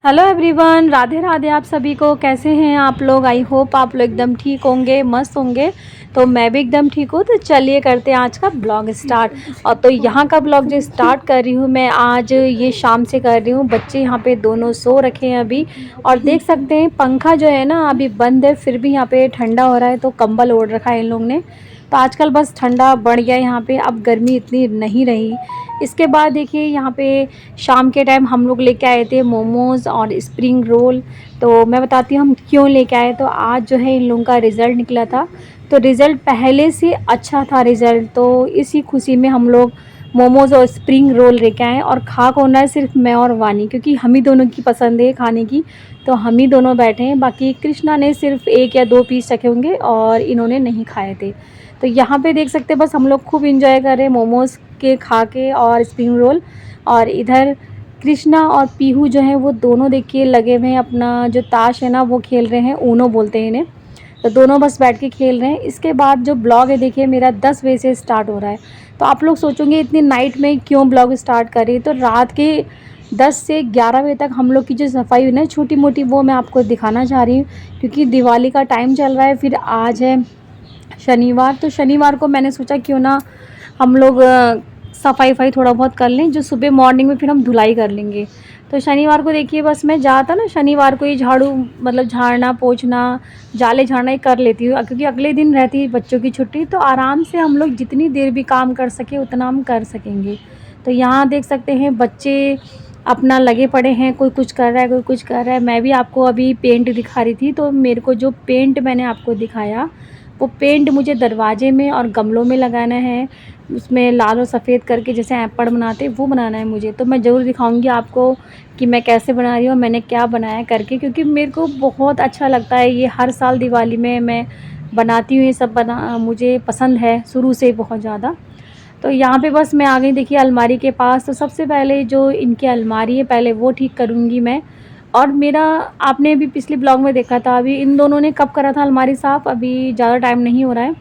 Hello everyone, Radhe Radhe. आप सभी को कैसे हैं आप लोग? आई होप आप लोग एकदम ठीक होंगे, मस्त होंगे। तो मैं भी एकदम ठीक हूँ। तो चलिए करते हैं आज का ब्लॉग स्टार्ट। और तो यहाँ का ब्लॉग जो स्टार्ट कर रही हूँ मैं आज, ये शाम से कर रही हूँ। बच्चे यहाँ पे दोनों सो रखे हैं अभी, और देख सकते हैं पंखा जो है ना अभी बंद है, फिर भी यहाँ पे ठंडा हो रहा है। तो कंबल ओढ़ रखा है इन लोग ने। तो आजकल बस ठंडा बढ़ गया यहाँ पे, अब गर्मी इतनी नहीं रही। इसके बाद देखिए यहाँ पे शाम के टाइम हम लोग लेके आए थे मोमोज़ और स्प्रिंग रोल। तो मैं बताती हूँ हम क्यों लेके आए। तो आज जो है इन लोगों का रिज़ल्ट निकला था, तो रिज़ल्ट पहले से अच्छा था रिज़ल्ट। तो इसी खुशी में हम लोग मोमोज़ और स्प्रिंग रोल लेके आए, और खा कौन रहा है? सिर्फ मैं और वानी, क्योंकि हम ही दोनों की पसंद है खाने की। तो हम ही दोनों बैठे हैं, बाकी कृष्णा ने सिर्फ 1 या 2 पीस रखे होंगे और इन्होंने नहीं खाए थे। तो यहाँ पे देख सकते हैं बस हम लोग खूब इंजॉय कर रहे हैं मोमोज़ के खा के और स्प्रिंग रोल। और इधर कृष्णा और पीहू जो है वो दोनों देखिए लगे हुए हैं, अपना जो ताश है ना वो खेल रहे हैं, ऊनो बोलते हैं इन्हें। तो दोनों बस बैठ के खेल रहे हैं। इसके बाद जो ब्लॉग है देखिए मेरा 10 बजे से स्टार्ट हो रहा है। तो आप लोग सोचोगे इतनी नाइट में क्यों ब्लॉग स्टार्ट कर रही है। तो रात के 10 से 11 बजे तक हम लोग की जो सफाई हुई ना छोटी मोटी, वो मैं आपको दिखाना चाह रही हूँ, क्योंकि दिवाली का टाइम चल रहा है। फिर आज है शनिवार, तो शनिवार को मैंने सोचा क्यों ना हम लोग सफाई वफाई थोड़ा बहुत कर लें, जो सुबह मॉर्निंग में फिर हम धुलाई कर लेंगे। तो शनिवार को देखिए बस मैं ज़्यादा ना शनिवार को ही झाड़ू मतलब झाड़ना पोछना जाले झाड़ना ही कर लेती हूँ, क्योंकि अगले दिन रहती है बच्चों की छुट्टी। तो आराम से हम लोग जितनी देर भी काम कर सके उतना हम कर सकेंगे। तो यहाँ देख सकते हैं बच्चे अपना लगे पड़े हैं, कोई कुछ कर रहा है कोई कुछ कर रहा है। मैं भी आपको अभी पेंट दिखा रही थी, तो मेरे को जो पेंट मैंने आपको दिखाया वो पेंट मुझे दरवाजे में और गमलों में लगाना है। उसमें लाल और सफ़ेद करके जैसे ऐपड़ बनाते वो बनाना है मुझे। तो मैं ज़रूर दिखाऊंगी आपको कि मैं कैसे बना रही हूँ, मैंने क्या बनाया करके, क्योंकि मेरे को बहुत अच्छा लगता है ये। हर साल दिवाली में मैं बनाती हूँ ये सब, बना मुझे पसंद है शुरू से बहुत ज़्यादा। तो यहाँ पे बस मैं आ गई देखिए अलमारी के पास। तो सबसे पहले जो इनकी अलमारी है पहले वो ठीक करूँगी मैं। और मेरा आपने अभी पिछले ब्लॉग में देखा था, अभी इन दोनों ने कब करा था अलमारी साफ़, अभी ज़्यादा टाइम नहीं हो रहा है,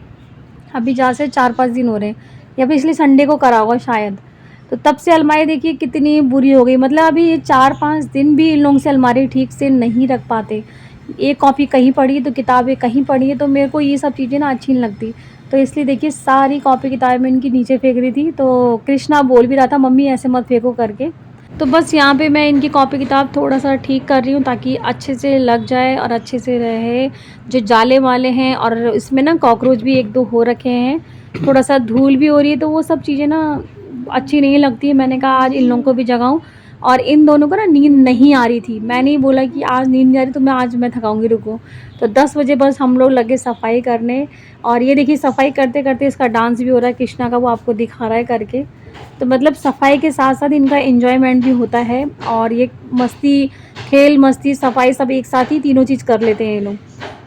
अभी ज़्यादा से 4-5 दिन हो रहे हैं, या पिछले संडे को करा होगा शायद। तो तब से अलमारी देखिए कितनी बुरी हो गई, मतलब अभी ये 4-5 दिन भी इन लोगों से अलमारी ठीक से नहीं रख पाते। एक कॉपी कहीं पड़ी है तो किताबें कहीं पड़ी है, तो मेरे को ये सब चीज़ें ना अच्छी नहीं लगती। तो इसलिए देखिए सारी कॉपी किताबें मैं इनकी नीचे फेंक रही थी। तो कृष्णा बोल भी रहा था मम्मी ऐसे मत फेंको करके। तो बस यहाँ पे मैं इनकी कॉपी किताब थोड़ा सा ठीक कर रही हूँ, ताकि अच्छे से लग जाए और अच्छे से रहे। जो जाले वाले हैं और इसमें ना कॉकरोच भी 1-2 हो रखे हैं, थोड़ा सा धूल भी हो रही है, तो वो सब चीज़ें ना अच्छी नहीं लगती है। मैंने कहा आज इन लोगों को भी जगाऊँ। और इन दोनों को ना नींद नहीं आ रही थी, मैंने ही बोला कि आज नींद नहीं आ रही तो मैं थकाऊंगी, रुको। तो 10 बजे बस हम लोग लगे सफाई करने। और ये देखिए सफाई करते करते इसका डांस भी हो रहा है कृष्णा का, वो आपको दिखा रहा है करके। तो मतलब सफाई के साथ साथ इनका एंजॉयमेंट भी होता है, और ये मस्ती खेल मस्ती सफाई सब एक साथ ही तीनों चीज़ कर लेते हैं ये लोग।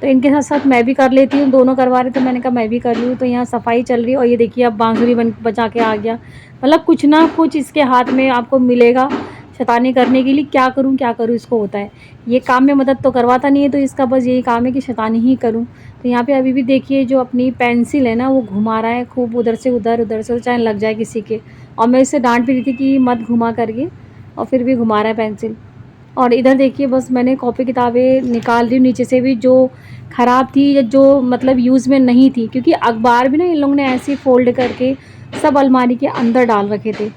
तो इनके साथ साथ मैं भी कर लेती हूँ, दोनों करवा रहे, तो मैंने कहा मैं भी कर लूँ। तो यहाँ सफाई चल रही है, और ये देखिए अब बांसुरी बजा के आ गया। मतलब कुछ ना कुछ इसके हाथ में आपको मिलेगा शैतानी करने के लिए। क्या करूँ इसको होता है, ये काम में मदद तो करवाता नहीं है, तो इसका बस यही काम है कि शैतानी ही करूँ। तो यहाँ पे अभी भी देखिए जो अपनी पेंसिल है ना वो घुमा रहा है खूब, उधर से उधर उधर से, चाहे लग जाए किसी के। और मैं इससे डांट भी रही थी कि मत घुमा करके, और फिर भी घुमा रहा है पेंसिल। और इधर देखिए बस मैंने कॉपी किताबें निकाल रही हूँ नीचे से भी, जो ख़राब थी या जो मतलब यूज़ में नहीं थी, क्योंकि अखबार भी ना इन लोगों ने ऐसे फोल्ड करके सब अलमारी के अंदर डाल रखे थे,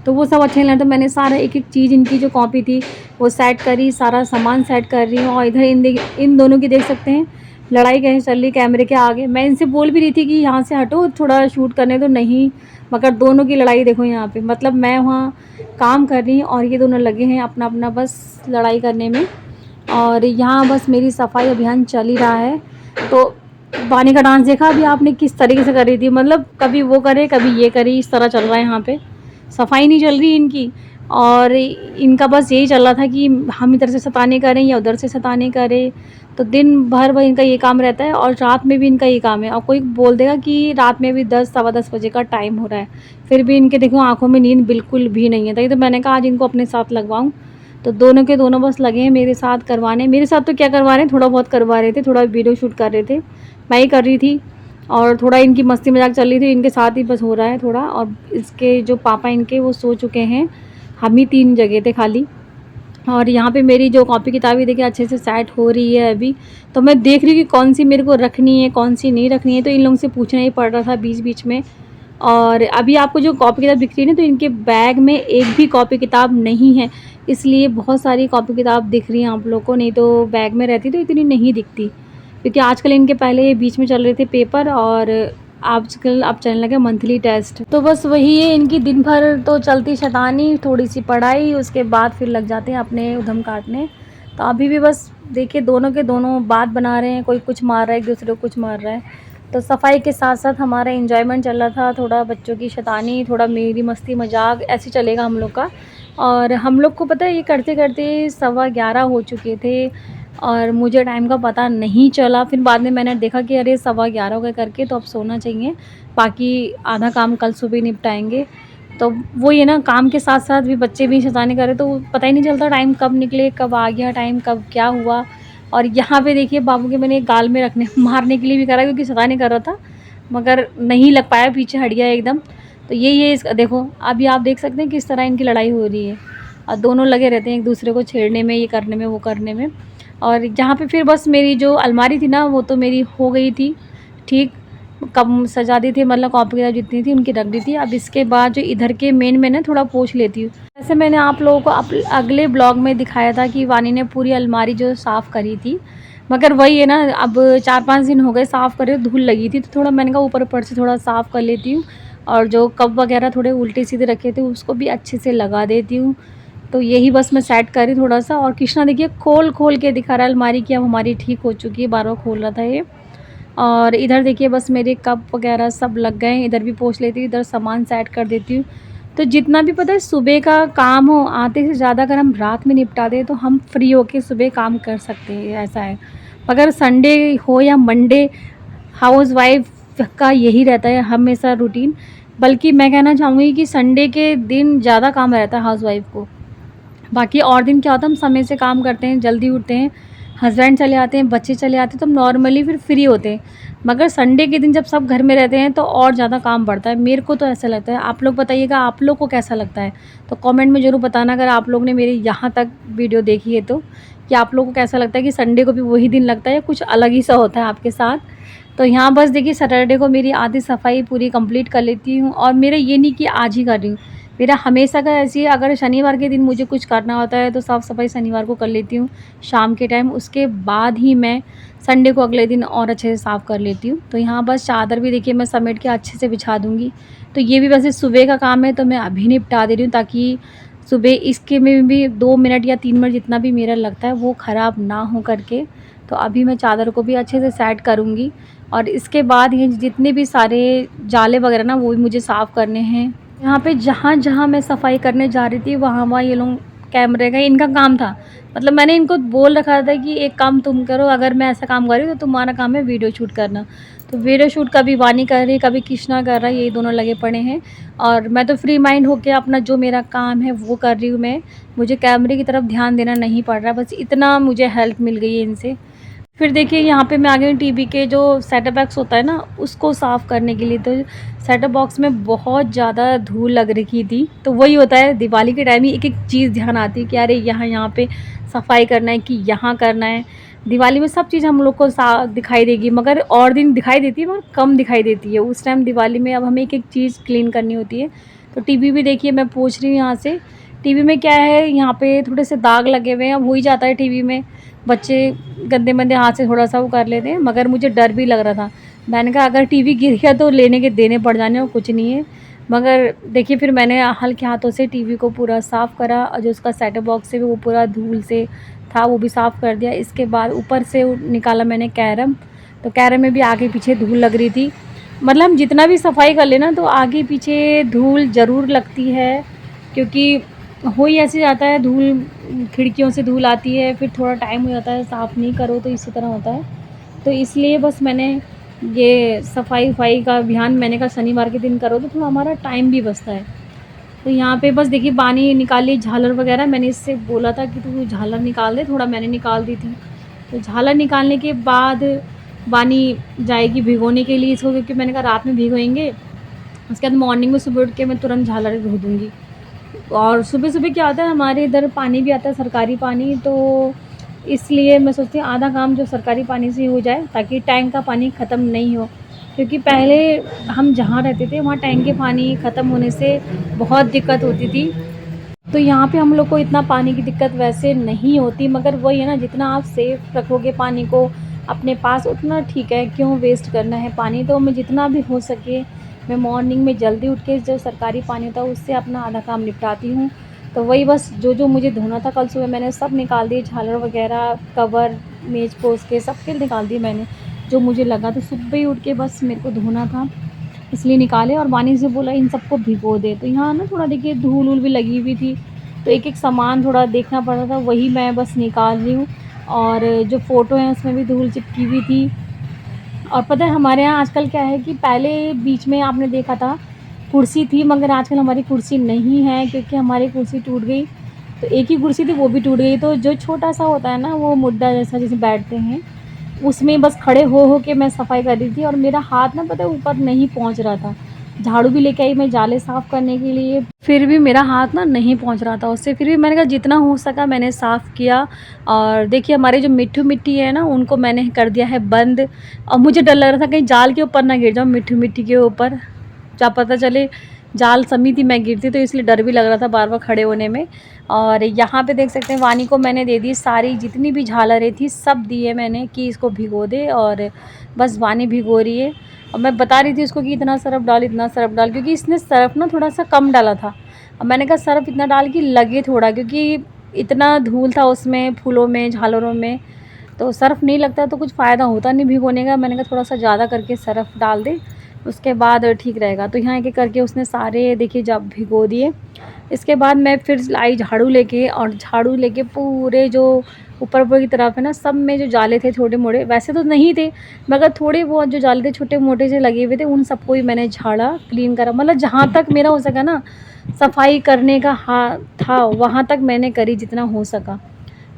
तो वो सब अच्छे नहीं लगे। तो मैंने सारा एक एक चीज़ इनकी जो कॉपी थी वो सेट करी, सारा सामान सेट कर रही हूँ। और इधर इन दोनों की देख सकते हैं लड़ाई कैसे चल रही कैमरे के आगे। मैं इनसे बोल भी रही थी कि यहाँ से हटो थोड़ा शूट करने, तो नहीं, मगर दोनों की लड़ाई देखो यहाँ पे। मतलब मैं वहाँ काम कर रही हूँ और ये दोनों लगे हैं अपना अपना बस लड़ाई करने में। और यहाँ बस मेरी सफाई अभियान चल ही रहा है। तो वानी का डांस देखा अभी आपने किस तरीके से कर रही थी, मतलब कभी वो करे कभी ये करे, इस तरह चल रहा है यहाँ पे। सफाई नहीं चल रही इनकी, और इनका बस यही चल रहा था कि हम इधर से सताने करें या उधर से सताने करें। तो दिन भर वह इनका ये काम रहता है, और रात में भी इनका ये काम है। और कोई बोल देगा कि रात में भी 10-10:15 बजे का टाइम हो रहा है, फिर भी इनके देखो आंखों में नींद बिल्कुल भी नहीं है। तभी तो मैंने कहा आज इनको अपने साथ लगवाऊँ। तो दोनों के दोनों बस लगे हैं मेरे साथ करवाने। मेरे साथ तो क्या करवा रहे हैं, थोड़ा बहुत करवा रहे थे, थोड़ा वीडियो शूट कर रहे थे, मैं ही कर रही थी। और थोड़ा इनकी मस्ती मजाक चल रही थी, इनके साथ ही बस हो रहा है थोड़ा। और इसके जो पापा इनके वो सो चुके हैं, हम ही 3 जगह थे खाली। और यहाँ पे मेरी जो कॉपी किताबें देखिए अच्छे से सेट हो रही है अभी। तो मैं देख रही हूँ कि कौन सी मेरे को रखनी है, कौन सी नहीं रखनी है, तो इन लोगों से पूछना ही पड़ रहा था बीच-बीच में। और अभी आपको जो कॉपी किताब दिख रही है ना, तो इनके बैग में एक भी कॉपी किताब नहीं है, इसलिए बहुत सारी कॉपी किताब दिख रही हैं आप लोग को, नहीं तो बैग में रहती तो इतनी नहीं दिखती। क्योंकि आजकल इनके पहले बीच में चल रहे थे पेपर, और आजकल अब चलने लगे मंथली टेस्ट। तो बस वही है, इनकी दिन भर तो चलती शैतानी, थोड़ी सी पढ़ाई, उसके बाद फिर लग जाते हैं अपने उधम काटने। तो अभी भी बस देखिए दोनों के दोनों बात बना रहे हैं, कोई कुछ मार रहा है, एक दूसरे को कुछ मार रहा है। तो सफाई के साथ साथ हमारा एंजॉयमेंट चल रहा था, थोड़ा बच्चों की शैतानी, थोड़ा मेरी मस्ती मजाक, ऐसे चलेगा हम लोग का। और हम लोग को पता है ये करते करते 11:15 हो चुके थे, और मुझे टाइम का पता नहीं चला। फिर बाद में मैंने देखा कि अरे 11:15 हो गए करके, तो अब सोना चाहिए, बाकी आधा काम कल सुबह निपटाएंगे। तो वो ये ना, काम के साथ साथ भी बच्चे भी शैतानी करे, तो पता ही नहीं चलता टाइम कब निकले, कब आ गया टाइम, कब क्या हुआ। और यहाँ पे देखिए बाबू के मैंने गाल में रखने मारने के लिए भी करा, क्योंकि शैतानी कर रहा था, मगर नहीं लग पाया, पीछे हट गया एकदम। तो ये इस देखो, अभी आप देख सकते हैं किस तरह इनकी लड़ाई हो रही है, और दोनों लगे रहते हैं एक दूसरे को छेड़ने में, ये करने में, वो करने में। और जहाँ पे फिर बस मेरी जो अलमारी थी ना, वो तो मेरी हो गई थी ठीक, कम सजा दी थी, मतलब कॉपी किताब जितनी थी उनकी रख दी थी। अब इसके बाद जो इधर के मेन में ना थोड़ा पोंछ लेती हूँ। वैसे मैंने आप लोगों को अगले ब्लॉग में दिखाया था कि वानी ने पूरी अलमारी जो साफ़ करी थी, मगर वही है ना, अब 4-5 दिन हो गए साफ़ करे, धूल लगी थी, तो थोड़ा मैंने कहा ऊपर ऊपर से थोड़ा साफ़ कर लेती हूँ। और जो कप वगैरह थोड़े उल्टे सीधे रखे थे उसको भी अच्छे से लगा देती हूँ। तो यही बस मैं सेट करी थोड़ा सा। और कृष्णा देखिए खोल खोल के दिखा रहा है अलमारी की, अब हमारी ठीक हो चुकी है, बार बार खोल रहा था ये। और इधर देखिए बस मेरे कप वगैरह सब लग गए हैं, इधर भी पोंछ लेती हूँ, इधर सामान सेट कर देती हूँ। तो जितना भी पता है सुबह का काम हो, आते से ज़्यादा अगर हम रात में निपटा दें तो हम फ्री होके सुबह काम कर सकते हैं, ऐसा है। मगर संडे हो या मंडे, हाउसवाइफ का यही रहता है हमेशा रूटीन। बल्कि मैं कहना चाहूँगी कि संडे के दिन ज़्यादा काम रहता है हाउसवाइफ को। बाकी और दिन क्या होता है, हम समय से काम करते हैं, जल्दी उठते हैं, हस्बैंड चले आते हैं, बच्चे चले आते हैं, तो हम नॉर्मली फिर फ्री होते हैं। मगर संडे के दिन जब सब घर में रहते हैं तो और ज़्यादा काम बढ़ता है, मेरे को तो ऐसा लगता है। आप लोग बताइएगा आप लोग को कैसा लगता है, तो कमेंट में ज़रूर बताना अगर आप लोग ने मेरी यहाँ तक वीडियो देखी है तो, कि आप लोगों को कैसा लगता है कि संडे को भी वही दिन लगता है या कुछ अलग ही सा होता है आपके साथ। तो यहाँ बस देखिए सैटरडे को मेरी आधी सफाई पूरी कंप्लीट कर लेती हूँ, और मेरा ये नहीं कि आज ही कर रही हूँ, मेरा हमेशा का ऐसी है। अगर शनिवार के दिन मुझे कुछ करना होता है तो साफ़ सफाई शनिवार को कर लेती हूँ शाम के टाइम, उसके बाद ही मैं संडे को अगले दिन और अच्छे से साफ़ कर लेती हूँ। तो यहाँ बस चादर भी देखिए मैं समेट के अच्छे से बिछा दूँगी। तो ये भी वैसे सुबह का काम है, तो मैं अभी निपटा दे रही हूँ, ताकि सुबह इसके में भी 2 मिनट या 3 मिनट जितना भी मेरा लगता है वो ख़राब ना हो करके। तो अभी मैं चादर को भी अच्छे से सेट करूँगी, और इसके बाद ये जितने भी सारे जाले वगैरह ना वो भी मुझे साफ़ करने हैं। यहाँ पे जहाँ-जहाँ मैं सफाई करने जा रही थी वहाँ-वहाँ ये लोग कैमरे का इनका काम था। मतलब मैंने इनको बोल रखा था कि एक काम तुम करो, अगर मैं ऐसा काम कर रही हूँ तो तुम्हारा काम है वीडियो शूट करना। तो वीडियो शूट कभी वानी कर रही है, कभी कृष्णा कर रहा है, यही दोनों लगे पड़े हैं। और मैं तो फ्री माइंड होके अपना जो मेरा काम है वो कर रही हूँ मैं। मुझे कैमरे की तरफ ध्यान देना नहीं पड़ रहा है, बस इतना मुझे हेल्प मिल गई है इनसे। फिर देखिए यहाँ पे मैं आ गई हूँ टीवी के जो सेटअप बॉक्स होता है ना उसको साफ़ करने के लिए। तो सेटअप बॉक्स में बहुत ज़्यादा धूल लग रखी थी, तो वही होता है दिवाली के टाइम ही एक एक चीज़ ध्यान आती है कि अरे यहाँ पे सफाई करना है, कि यहाँ करना है। दिवाली में सब चीज़ हम लोग को दिखाई देगी, मगर और दिन दिखाई देती है मगर कम दिखाई देती है उस टाइम दिवाली में। अब हमें एक एक चीज़ क्लीन करनी होती है। तो टीवी भी देखिए मैं पोंछ रही हूँ यहाँ से। टीवी में क्या है, यहाँ पे थोड़े से दाग लगे हुए हैं, अब हो ही जाता है टीवी में, बच्चे गंदे मंदे हाथ से थोड़ा सा वो कर लेते हैं। मगर मुझे डर भी लग रहा था, मैंने कहा अगर टीवी गिर गया तो लेने के देने पड़ जाने, और कुछ नहीं है। मगर देखिए फिर मैंने हल्के हाथों से टीवी को पूरा साफ़ करा, और जो उसका सेटअप बॉक्स है वो पूरा धूल से था वो भी साफ़ कर दिया। इसके बाद ऊपर से निकाला मैंने कैरम, तो कैरम में भी आगे पीछे धूल लग रही थी। मतलब हम जितना भी सफाई कर लेना तो आगे पीछे धूल ज़रूर लगती है, क्योंकि हो ही ऐसे जाता है, धूल खिड़कियों से धूल आती है, फिर थोड़ा टाइम हो जाता है साफ़ नहीं करो तो इसी तरह होता है। तो इसलिए बस मैंने ये सफाई का अभियान मैंने कहा शनिवार के दिन करो तो थोड़ा हमारा टाइम भी बचता है। तो यहाँ पे बस देखिए बानी निकाली, झालर वगैरह मैंने इससे बोला था कि तू झालर निकाल दे, थोड़ा मैंने निकाल दी थी। तो झालर निकालने के बाद बानी जाएगी भिगोने के लिए इसको, क्योंकि मैंने कहा रात में भिगोएंगे, उसके बाद मॉर्निंग में सुबह उठ के मैं तुरंत झालर धो दूँगी। और सुबह-सुबह क्या होता है हमारे इधर पानी भी आता है सरकारी पानी, तो इसलिए मैं सोचती हूँ आधा काम जो सरकारी पानी से ही हो जाए ताकि टैंक का पानी ख़त्म नहीं हो। क्योंकि पहले हम जहाँ रहते थे वहाँ टैंक के पानी ख़त्म होने से बहुत दिक्कत होती थी। तो यहाँ पे हम लोग को इतना पानी की दिक्कत वैसे नहीं होती, मगर वही है ना, जितना आप सेफ रखोगे पानी को अपने पास उतना ठीक है, क्यों वेस्ट करना है पानी। तो मैं जितना भी हो सके मैं मॉर्निंग में जल्दी उठ के जो सरकारी पानी होता है उससे अपना आधा काम निपटाती हूँ। तो वही बस जो मुझे धोना था कल सुबह मैंने सब निकाल दिए, झालर वगैरह, कवर, मेज़ पोछ के सबके निकाल दिए मैंने, जो मुझे लगा। तो सुबह ही उठ के बस मेरे को धोना था इसलिए निकाले, और वानी से बोला इन सबको भिगो दे। तो यहाँ ना थोड़ा देखिए धूल-वूल भी लगी हुई थी, तो एक-एक सामान थोड़ा देखना पड़ रहा था, वही मैं बस निकाल रही हूँ। और जो फ़ोटो हैं उसमें भी धूल चिपकी हुई थी। और पता है हमारे यहाँ आजकल क्या है कि पहले बीच में आपने देखा था कुर्सी थी, मगर आजकल हमारी कुर्सी नहीं है क्योंकि हमारी कुर्सी टूट गई। तो एक ही कुर्सी थी वो भी टूट गई, तो जो छोटा-सा होता है ना वो मुड्डा जैसा जिसमें बैठते हैं, उसमें बस खड़े हो के मैं सफाई कर रही थी, और मेरा हाथ ना पता है ऊपर नहीं पहुंच रहा था। झाड़ू भी लेके आई मैं जाले साफ़ करने के लिए, फिर भी मेरा हाथ ना नहीं पहुंच रहा था उससे। फिर भी मैंने कहा जितना हो सका मैंने साफ़ किया। और देखिए हमारे जो मिट्टू मिट्टी है ना उनको मैंने कर दिया है बंद। और मुझे डर लग रहा था कहीं जाल के ऊपर ना गिर जाऊँ, मिट्टू मिट्टी के ऊपर क्या पता चले जाल समेत ही मैं गिरती, तो इसलिए डर भी लग रहा था बार बार खड़े होने में। और यहाँ पे देख सकते हैं वानी को मैंने दे दी सारी जितनी भी झालरें थी सब दिए मैंने कि इसको भिगो दे, और बस वानी भिगो रही है। और मैं बता रही थी उसको कि इतना सरफ़ डाल इतना सरफ़ डाल, क्योंकि इसने सरफ़ ना थोड़ा सा कम डाला था। अब मैंने कहा सरफ़ इतना डाल कि लगे थोड़ा, क्योंकि इतना धूल था उसमें फूलों में झालरों में, तो सर्फ़ नहीं लगता तो कुछ फ़ायदा होता नहीं भिगोने का। मैंने कहा थोड़ा सा ज़्यादा करके सर्फ़ डाल दे, उसके बाद ठीक रहेगा। तो यहाँ एक-एक करके उसने सारे देखिए जब भिगो दिए। इसके बाद मैं फिर आई झाड़ू लेके, और झाड़ू लेके पूरे जो ऊपर-ऊपर की तरफ है ना सब में जो जाले थे छोटे-मोटे, वैसे तो नहीं थे मगर थोड़े बहुत जो जाले थे छोटे-मोटे से लगे हुए थे उन सबको ही मैंने झाड़ा, क्लीन करा। मतलब जहाँ तक मेरा हो सका ना सफाई करने का था वहाँ तक मैंने करी जितना हो सका।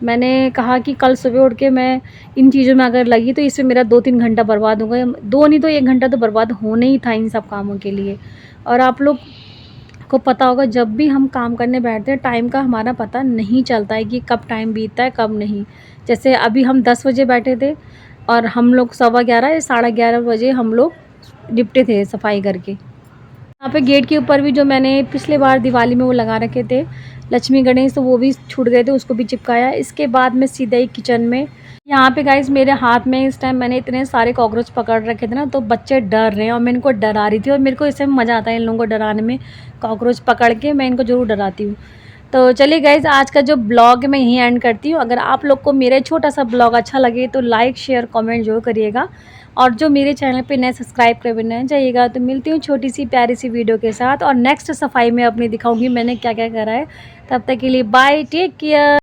मैंने कहा कि कल सुबह उठ के मैं इन चीज़ों में अगर लगी तो इसमें मेरा 2-3 घंटा बर्बाद हो गए। 2 नहीं तो 1 घंटा तो बर्बाद होना ही था इन सब कामों के लिए। और आप लोग को पता होगा जब भी हम काम करने बैठते हैं टाइम का हमारा पता नहीं चलता है कि कब टाइम बीतता है कब नहीं। जैसे अभी हम 10 बजे बैठे थे और हम लोग 11:15 या 11:30 बजे हम लोग निपटे थे सफाई करके। यहाँ पे गेट के ऊपर भी जो मैंने पिछले बार दिवाली में वो लगा रखे थे लक्ष्मी गणेश, तो वो भी छूट गए थे, उसको भी चिपकाया। इसके बाद मैं सीधा ही किचन में, यहाँ पे गाइस मेरे हाथ में इस टाइम मैंने इतने सारे कॉकरोच पकड़ रखे थे ना, तो बच्चे डर रहे हैं और मैं इनको डरा रही थी। और मेरे को इससे मज़ा आता है इन लोगों को डराने में, कॉकरोच पकड़ के मैं इनको ज़रूर डराती हूँ। तो चलिए गाइस आज का जो ब्लॉग मैं यहीं एंड करती हूँ। अगर आप लोग को मेरा छोटा सा ब्लॉग अच्छा लगे तो लाइक शेयर कमेंट जरूर करिएगा, और जो मेरे चैनल पे नए सब्सक्राइब कर ना जाइएगा। तो मिलती हूँ छोटी सी प्यारी सी वीडियो के साथ, और नेक्स्ट सफाई में अपनी दिखाऊंगी मैंने क्या क्या करा है। तब तक के लिए बाय, टेक केयर।